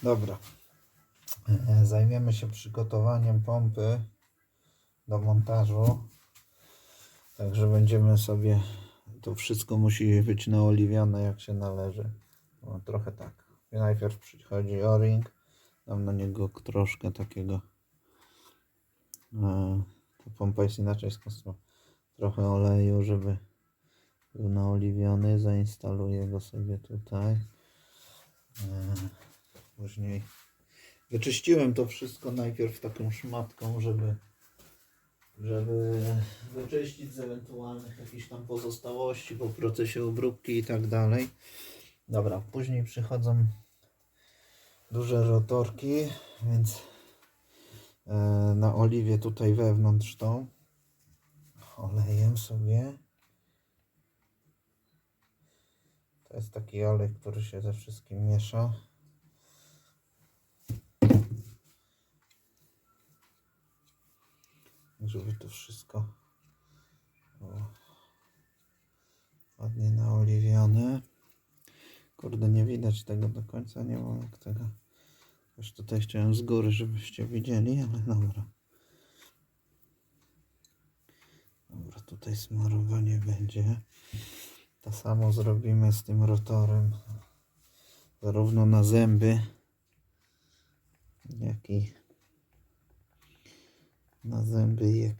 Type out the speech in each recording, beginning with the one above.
Dobra. Zajmiemy się przygotowaniem pompy do montażu. Także będziemy sobie, to wszystko musi być naoliwiane jak się należy. No, trochę tak. Najpierw przychodzi o-ring. Dam na niego troszkę takiego. Ta pompa jest inaczej skonstruowana. Trochę oleju, żeby był naoliwiony. Zainstaluję go sobie tutaj. Później wyczyściłem to wszystko najpierw taką szmatką, żeby wyczyścić z ewentualnych jakichś tam pozostałości po procesie obróbki i tak dalej. Dobra, później przychodzą duże rotorki, więc na oliwie tutaj wewnątrz tą olejem sobie. To jest taki olej, który się ze wszystkim miesza. Żeby to wszystko było ładnie naoliwione. Kurde, nie widać tego do końca, nie wiem jak tego. Już tutaj chciałem z góry, żebyście widzieli, ale dobra. Dobra, tutaj smarowanie będzie. To samo zrobimy z tym rotorem. Zarówno na zęby, jak i na zęby.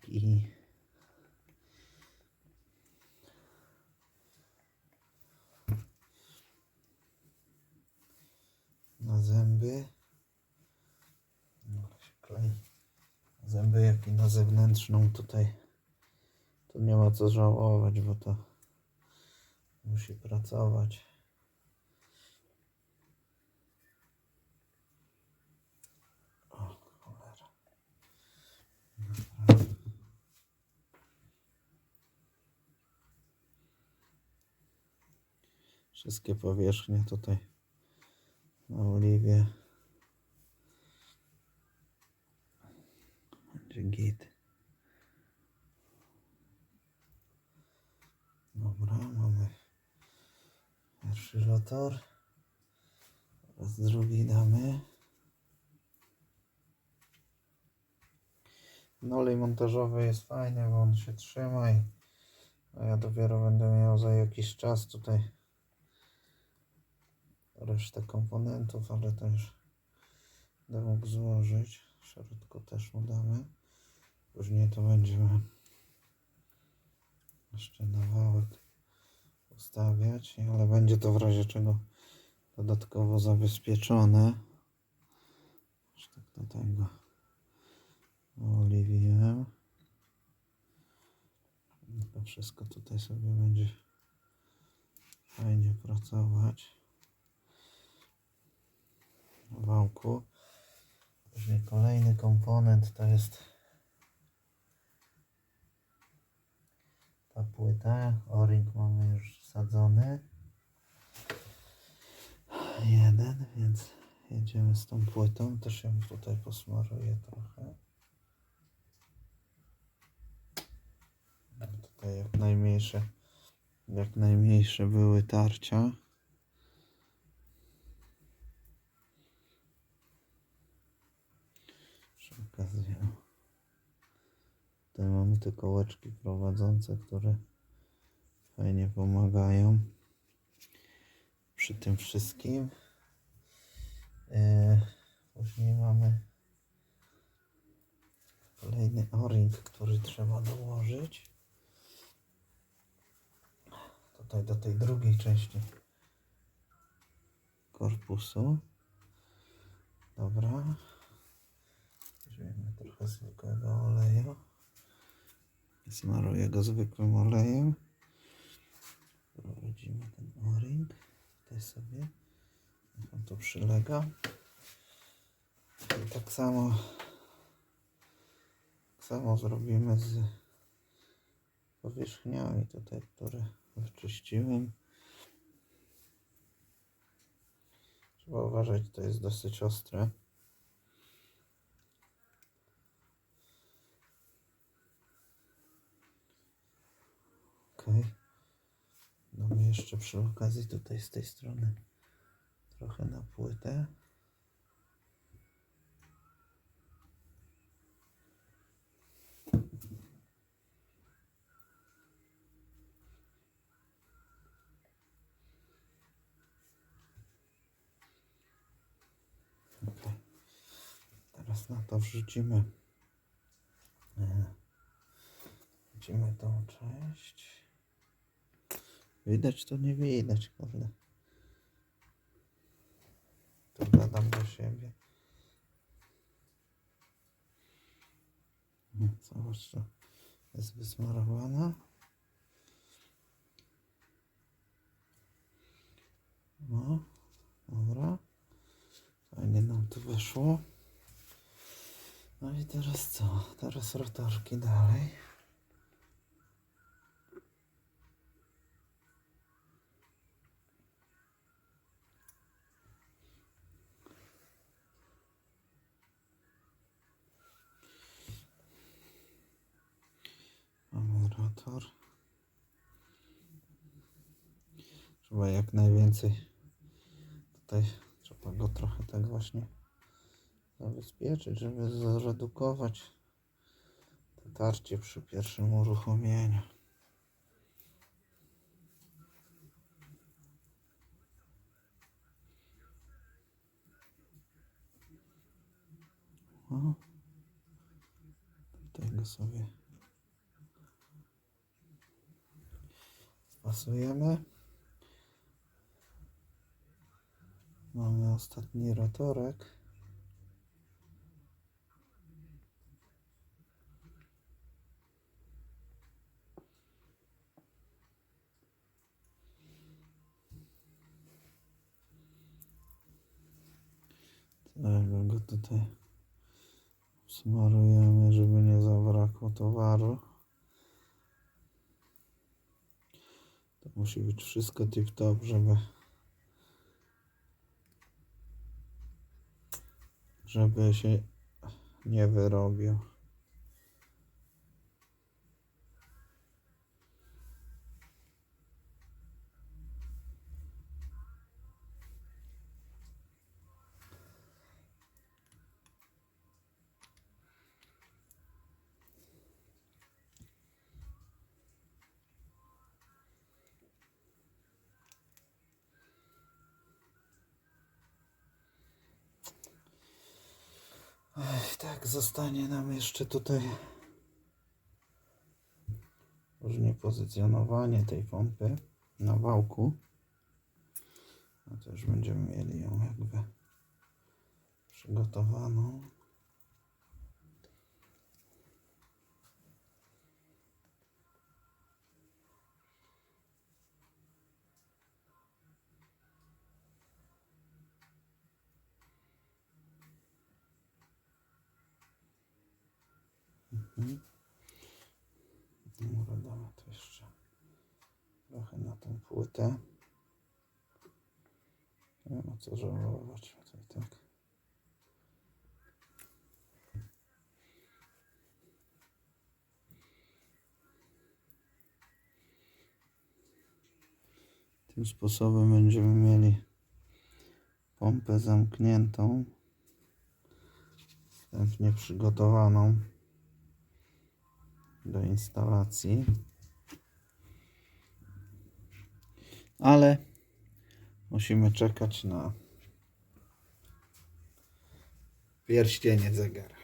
Dobra, się klei. Zęby, jak i na zewnętrzną tutaj. Tu nie ma co żałować, bo to musi pracować. O, cholera. Dobra. Wszystkie powierzchnie tutaj na oliwie. Będzie git. Dobra, mamy pierwszy rotor. Teraz drugi damy. No, olej montażowy jest fajny, bo on się trzyma a ja dopiero będę miał za jakiś czas tutaj resztę komponentów, ale to już będę mógł złożyć. W środku też mu damy. Później to będziemy jeszcze na wałek ustawiać, ale będzie to w razie czego dodatkowo zabezpieczone. Już tak do tego oliwiłem. To wszystko tutaj sobie będzie fajnie pracować na wałku. Później kolejny komponent to jest ta płyta. O-ring mamy już wsadzony. Jeden, więc jedziemy z tą płytą. Też ją tutaj posmaruję trochę. Tutaj jak najmniejsze były tarcia. Przy okazji tutaj mamy te kołeczki prowadzące, które fajnie pomagają przy tym wszystkim. Później mamy kolejny o-ring, który trzeba dołożyć tutaj do tej drugiej części korpusu. Dobra, weźmiemy trochę zwykłego oleju i smaruję go zwykłym olejem. Prowadzimy ten o-ring tutaj sobie, niech on tu przylega. I tak samo zrobimy z powierzchniami tutaj, które wyczyściłem. Trzeba uważać, to jest dosyć ostre. Ok. Damy jeszcze przy okazji tutaj z tej strony trochę na płytę. Teraz na to wrzucimy tą część. Widać to? Nie widać, kurde. To gadam do siebie. Zobacz, to jest wysmarowana. No, dobra. Fajnie nam to wyszło. No i teraz co? Teraz rotorki dalej. Mamy rotor. Trzeba jak najwięcej. Tutaj trzeba go trochę tak właśnie zabezpieczyć, żeby zredukować to tarcie przy pierwszym uruchomieniu. O, tutaj go sobie pasujemy. Mamy ostatni rotorek. Całego go tutaj smarujemy, żeby nie zabrakło towaru. To musi być wszystko tip-top, żeby się nie wyrobił. Tak, zostanie nam jeszcze tutaj różnie pozycjonowanie tej pompy na wałku. No to już będziemy mieli ją jakby przygotowaną. Dobra, damy to jeszcze trochę na tą płytę. Nie ma co żałować tutaj, tak. Tym sposobem będziemy mieli pompę zamkniętą, wstępnie przygotowaną do instalacji, ale musimy czekać na pierścienie zegara.